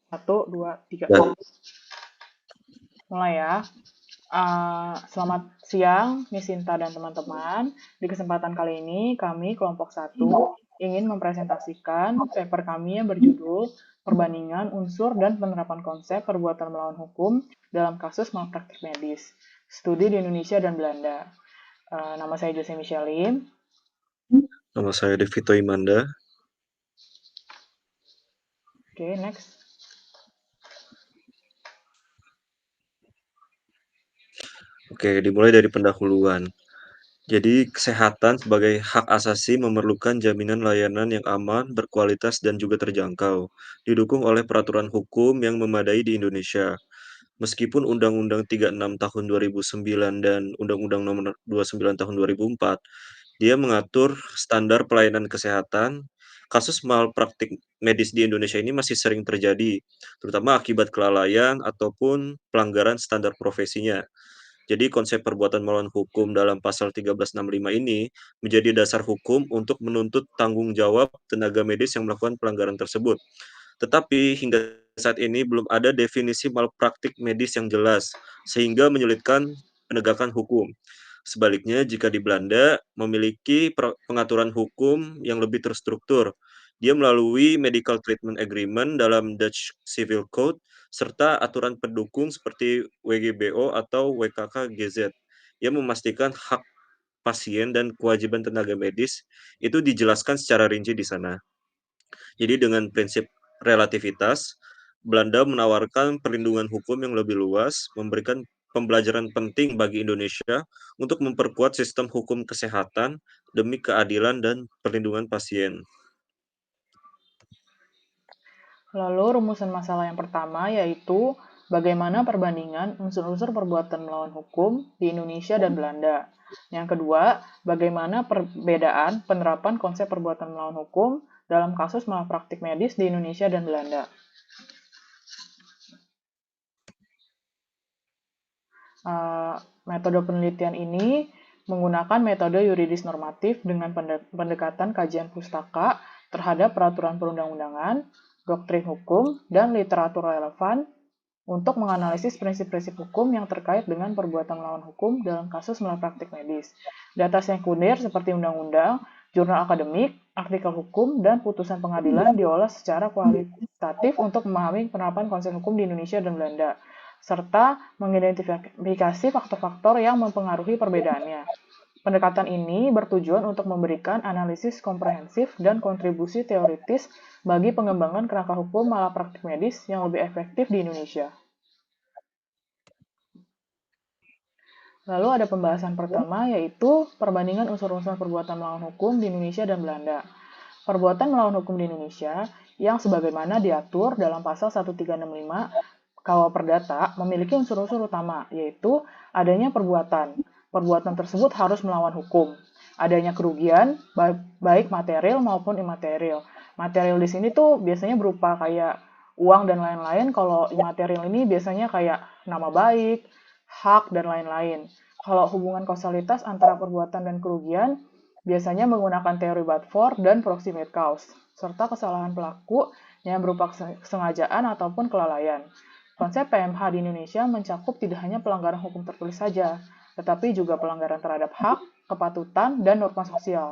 Satu, dua, tiga. Dan Mulai ya. Selamat siang, Miss Sinta dan teman-teman. Di kesempatan kali ini, kami kelompok satu ingin mempresentasikan paper kami yang berjudul Perbandingan Unsur dan Penerapan Konsep Perbuatan Melawan Hukum dalam Kasus Malpraktik Medis, Studi di Indonesia dan Belanda. Nama saya Jose Michelin. nama saya Devito Imanda. Oke, next. Oke, dimulai dari pendahuluan. Jadi, kesehatan sebagai hak asasi memerlukan jaminan layanan yang aman, berkualitas, dan juga terjangkau, didukung oleh peraturan hukum yang memadai di Indonesia. Meskipun Undang-Undang 36 tahun 2009 dan Undang-Undang Nomor 29 tahun 2004, dia mengatur standar pelayanan kesehatan, kasus malpraktik medis di Indonesia ini masih sering terjadi, terutama akibat kelalaian ataupun pelanggaran standar profesinya. Jadi konsep perbuatan melawan hukum dalam pasal 1365 ini menjadi dasar hukum untuk menuntut tanggung jawab tenaga medis yang melakukan pelanggaran tersebut. Tetapi hingga saat ini belum ada definisi malpraktik medis yang jelas, sehingga menyulitkan penegakan hukum. Sebaliknya, jika di Belanda memiliki pengaturan hukum yang lebih terstruktur, dia melalui Medical Treatment Agreement dalam Dutch Civil Code serta aturan pendukung seperti WGBO atau WKK-GZ yang memastikan hak pasien dan kewajiban tenaga medis itu dijelaskan secara rinci di sana. Jadi dengan prinsip relativitas, Belanda menawarkan perlindungan hukum yang lebih luas, memberikan pembelajaran penting bagi Indonesia untuk memperkuat sistem hukum kesehatan demi keadilan dan perlindungan pasien. Lalu rumusan masalah yang pertama yaitu bagaimana perbandingan unsur-unsur perbuatan melawan hukum di Indonesia dan Belanda. Yang kedua, bagaimana perbedaan penerapan konsep perbuatan melawan hukum dalam kasus malpraktik medis di Indonesia dan Belanda. Metode penelitian ini menggunakan metode yuridis normatif dengan pendekatan kajian pustaka terhadap peraturan perundang-undangan, doktrin hukum, dan literatur relevan untuk menganalisis prinsip-prinsip hukum yang terkait dengan perbuatan melawan hukum dalam kasus malpraktik medis. Data sekunder seperti undang-undang, jurnal akademik, artikel hukum, dan putusan pengadilan diolah secara kualitatif untuk memahami penerapan konsep hukum di Indonesia dan Belanda, serta mengidentifikasi faktor-faktor yang mempengaruhi perbedaannya. Pendekatan ini bertujuan untuk memberikan analisis komprehensif dan kontribusi teoritis bagi pengembangan kerangka hukum malapraktik medis yang lebih efektif di Indonesia. Lalu ada pembahasan pertama yaitu perbandingan unsur-unsur perbuatan melawan hukum di Indonesia dan Belanda. Perbuatan melawan hukum di Indonesia yang sebagaimana diatur dalam pasal 1365 KUH Perdata memiliki unsur-unsur utama, yaitu adanya perbuatan. Perbuatan tersebut harus melawan hukum. Adanya kerugian, baik material maupun imaterial. Material di sini tuh biasanya berupa kayak uang dan lain-lain. Kalau imaterial ini biasanya kayak nama baik, hak, dan lain-lain. Kalau hubungan kausalitas antara perbuatan dan kerugian, biasanya menggunakan teori But-for dan proximate cause, serta kesalahan pelaku yang berupa kesengajaan ataupun kelalaian. Konsep PMH di Indonesia mencakup tidak hanya pelanggaran hukum tertulis saja, tetapi juga pelanggaran terhadap hak, kepatutan, dan norma sosial.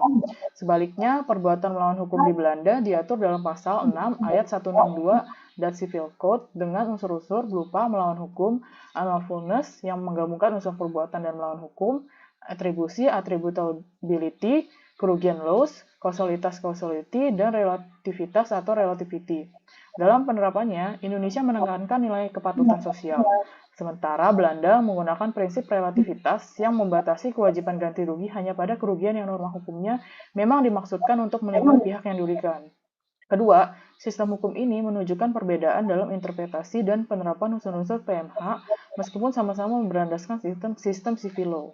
Sebaliknya, perbuatan melawan hukum di Belanda diatur dalam pasal 6 ayat 162 dan Civil Code dengan unsur-unsur berupa melawan hukum, unlawfulness yang menggabungkan unsur perbuatan dan melawan hukum, atribusi, attributability, kerugian loss, kausalitas causality, dan relativitas atau relativity. Dalam penerapannya, Indonesia menekankan nilai kepatutan sosial, sementara Belanda menggunakan prinsip relativitas yang membatasi kewajiban ganti rugi hanya pada kerugian yang norma hukumnya memang dimaksudkan untuk melindungi pihak yang dirugikan. Kedua, sistem hukum ini menunjukkan perbedaan dalam interpretasi dan penerapan unsur-unsur PMH meskipun sama-sama berlandaskan sistem civil law.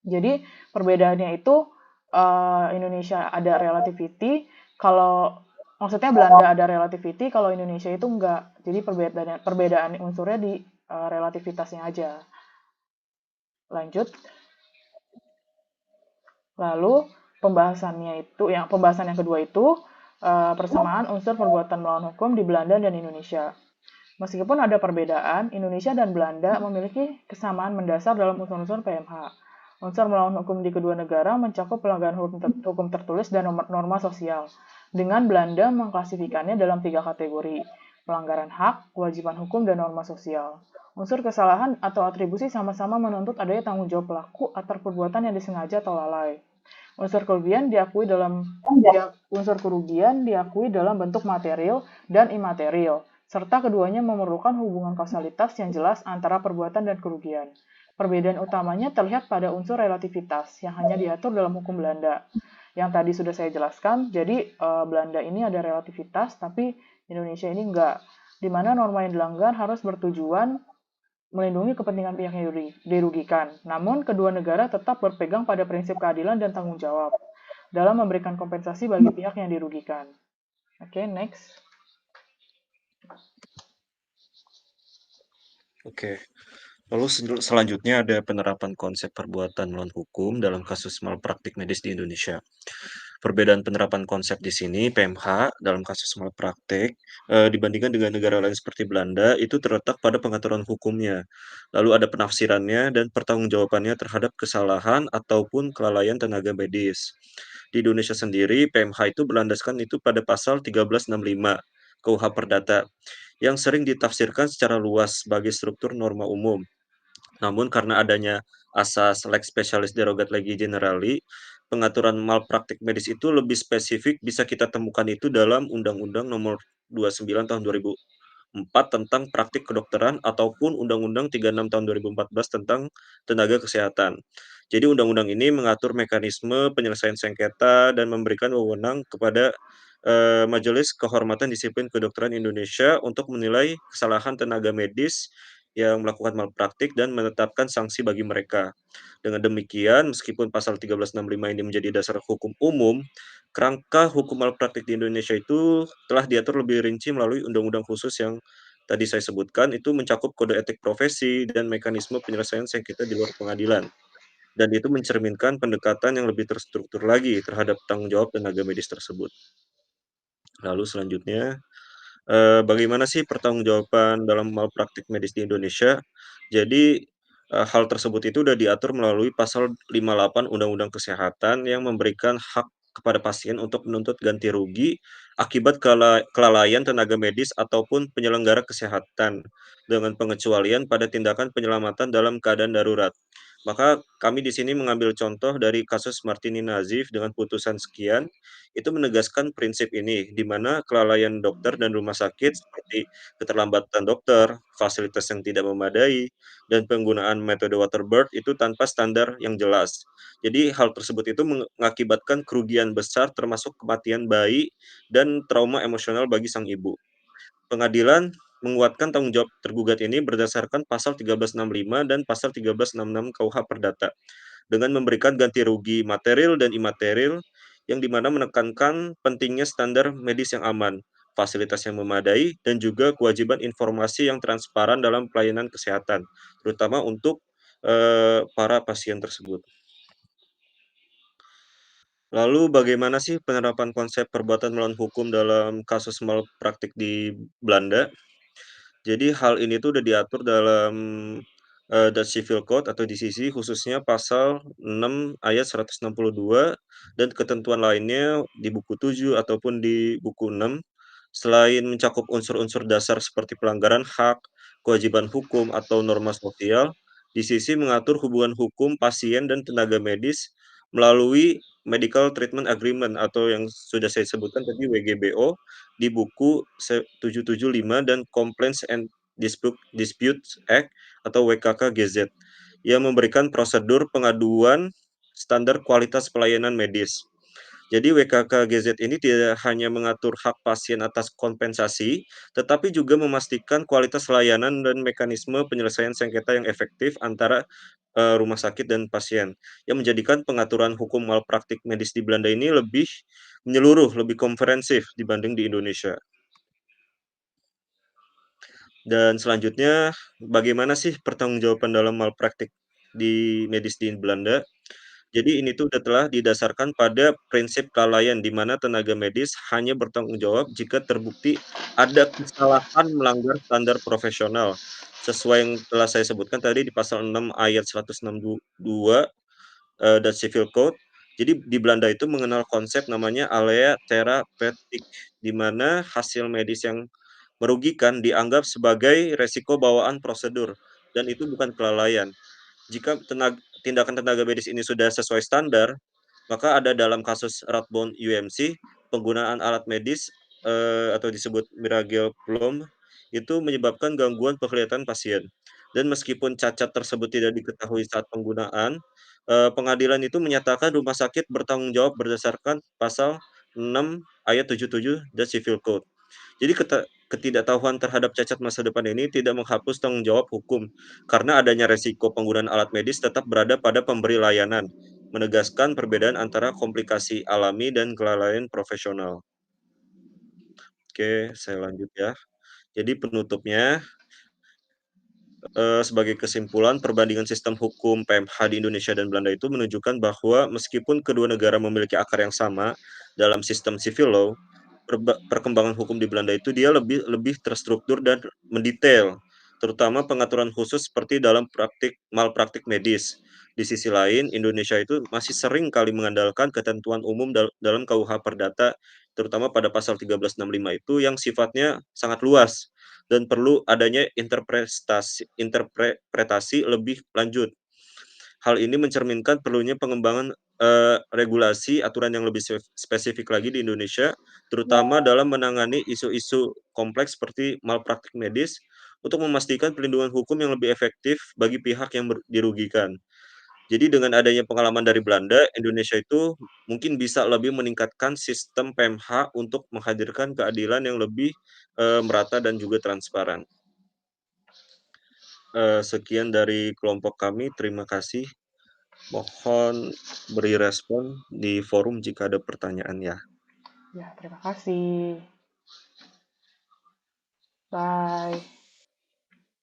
Jadi perbedaannya itu Indonesia ada relativity, kalau maksudnya Belanda ada relativity, kalau Indonesia itu enggak. Jadi perbedaan unsurnya di relativitasnya aja. Lanjut. Lalu pembahasan yang kedua itu persamaan unsur perbuatan melawan hukum di Belanda dan Indonesia. Meskipun ada perbedaan, Indonesia dan Belanda memiliki kesamaan mendasar dalam unsur-unsur PMH. Unsur melawan hukum di kedua negara mencakup pelanggaran hukum tertulis dan norma sosial, dengan Belanda mengklasifikasinya dalam 3 kategori: pelanggaran hak, kewajiban hukum, dan norma sosial. Unsur kesalahan atau atribusi sama-sama menuntut adanya tanggung jawab pelaku atas perbuatan yang disengaja atau lalai. Unsur kerugian diakui dalam unsur kerugian diakui dalam bentuk material dan imaterial, serta keduanya memerlukan hubungan kausalitas yang jelas antara perbuatan dan kerugian. Perbedaan utamanya terlihat pada unsur relativitas yang hanya diatur dalam hukum Belanda. Yang tadi sudah saya jelaskan, jadi Belanda ini ada relativitas, tapi Indonesia ini enggak, di mana norma yang dilanggar harus bertujuan melindungi kepentingan pihak yang dirugikan. Namun, kedua negara tetap berpegang pada prinsip keadilan dan tanggung jawab dalam memberikan kompensasi bagi pihak yang dirugikan. Oke, next. Oke. Lalu selanjutnya ada penerapan konsep perbuatan melawan hukum dalam kasus malpraktik medis di Indonesia. Perbedaan penerapan konsep di sini, PMH, dalam kasus malpraktik, dibandingkan dengan negara lain seperti Belanda, itu terletak pada pengaturan hukumnya. Lalu ada penafsirannya dan pertanggungjawabannya terhadap kesalahan ataupun kelalaian tenaga medis. Di Indonesia sendiri, PMH itu berlandaskan itu pada pasal 1365 KUH Perdata, yang sering ditafsirkan secara luas sebagai struktur norma umum. Namun karena adanya asas lex specialis derogat legi generali, pengaturan malpraktik medis itu lebih spesifik bisa kita temukan itu dalam Undang-Undang Nomor 29 Tahun 2004 tentang praktik kedokteran ataupun Undang-Undang 36 Tahun 2014 tentang tenaga kesehatan. Jadi undang-undang ini mengatur mekanisme penyelesaian sengketa dan memberikan wewenang kepada Majelis Kehormatan Disiplin Kedokteran Indonesia untuk menilai kesalahan tenaga medis yang melakukan malpraktik dan menetapkan sanksi bagi mereka. Dengan demikian, meskipun pasal 1365 ini menjadi dasar hukum umum, kerangka hukum malpraktik di Indonesia itu telah diatur lebih rinci melalui undang-undang khusus yang tadi saya sebutkan, itu mencakup kode etik profesi dan mekanisme penyelesaian sengketa di luar pengadilan. Dan itu mencerminkan pendekatan yang lebih terstruktur lagi terhadap tanggung jawab tenaga medis tersebut. Lalu selanjutnya, bagaimana sih pertanggungjawaban dalam malpraktik medis di Indonesia? Jadi, hal tersebut itu sudah diatur melalui pasal 58 Undang-Undang Kesehatan yang memberikan hak kepada pasien untuk menuntut ganti rugi akibat kelalaian tenaga medis ataupun penyelenggara kesehatan, dengan pengecualian pada tindakan penyelamatan dalam keadaan darurat. Maka kami di sini mengambil contoh dari kasus Martini Nazif dengan putusan sekian, itu menegaskan prinsip ini, di mana kelalaian dokter dan rumah sakit seperti keterlambatan dokter, fasilitas yang tidak memadai, dan penggunaan metode waterbird itu tanpa standar yang jelas. Jadi hal tersebut itu mengakibatkan kerugian besar termasuk kematian bayi dan trauma emosional bagi sang ibu. Pengadilan menguatkan tanggung jawab tergugat ini berdasarkan pasal 1365 dan pasal 1366 KUH Perdata, dengan memberikan ganti rugi material dan imaterial, yang dimana menekankan pentingnya standar medis yang aman, fasilitas yang memadai, dan juga kewajiban informasi yang transparan dalam pelayanan kesehatan, terutama untuk para pasien tersebut. Lalu bagaimana sih penerapan konsep perbuatan melawan hukum dalam kasus malpraktik di Belanda? Jadi hal ini tuh udah diatur dalam, Dutch Civil Code atau DCC, khususnya pasal 6 ayat 162 dan ketentuan lainnya di buku 7 ataupun di buku 6. Selain mencakup unsur-unsur dasar seperti pelanggaran hak, kewajiban hukum, atau norma sosial, DCC mengatur hubungan hukum pasien dan tenaga medis melalui Medical Treatment Agreement atau yang sudah saya sebutkan tadi WGBO di buku 775 dan Complaints and Disputes Act atau WKKGZ, yang memberikan prosedur pengaduan standar kualitas pelayanan medis. Jadi WKKGZ ini tidak hanya mengatur hak pasien atas kompensasi, tetapi juga memastikan kualitas layanan dan mekanisme penyelesaian sengketa yang efektif antara rumah sakit dan pasien, yang menjadikan pengaturan hukum malpraktik medis di Belanda ini lebih menyeluruh, lebih komprehensif dibanding di Indonesia. Dan selanjutnya, bagaimana sih pertanggungjawaban dalam malpraktik di medis di Belanda? Jadi ini tuh udah telah didasarkan pada prinsip kelalaian, di mana tenaga medis hanya bertanggung jawab jika terbukti ada kesalahan melanggar standar profesional. Sesuai yang telah saya sebutkan tadi di pasal 6 ayat 162 dan Civil Code. Jadi di Belanda itu mengenal konsep namanya alea therapeutic, di mana hasil medis yang merugikan dianggap sebagai resiko bawaan prosedur, dan itu bukan kelalaian. Jika tindakan tenaga medis ini sudah sesuai standar, maka ada dalam kasus Radboud UMC, penggunaan alat medis, atau disebut miracle plomb, itu menyebabkan gangguan penglihatan pasien. Dan meskipun cacat tersebut tidak diketahui saat penggunaan, pengadilan itu menyatakan rumah sakit bertanggung jawab berdasarkan pasal 6 ayat 77 dan Civil Code. Jadi ketidaktahuan terhadap cacat masa depan ini tidak menghapus tanggung jawab hukum, karena adanya resiko penggunaan alat medis tetap berada pada pemberi layanan, menegaskan perbedaan antara komplikasi alami dan kelalaian profesional. Oke, saya lanjut ya. Jadi penutupnya, sebagai kesimpulan, perbandingan sistem hukum PMH di Indonesia dan Belanda itu menunjukkan bahwa meskipun kedua negara memiliki akar yang sama dalam sistem civil law, perkembangan hukum di Belanda itu dia lebih lebih terstruktur dan mendetail, terutama pengaturan khusus seperti dalam malpraktik medis. Di sisi lain, Indonesia itu masih sering kali mengandalkan ketentuan umum dalam KUH Perdata, terutama pada pasal 1365 itu yang sifatnya sangat luas dan perlu adanya interpretasi lebih lanjut. Hal ini mencerminkan perlunya pengembangan, regulasi aturan yang lebih spesifik lagi di Indonesia, terutama dalam menangani isu-isu kompleks seperti malpraktik medis, untuk memastikan perlindungan hukum yang lebih efektif bagi pihak yang dirugikan. Jadi dengan adanya pengalaman dari Belanda, Indonesia itu mungkin bisa lebih meningkatkan sistem PMH untuk menghadirkan keadilan yang lebih, merata dan juga transparan. Sekian dari kelompok kami, terima kasih. Mohon beri respon di forum jika ada pertanyaan ya. Ya, terima kasih. Bye.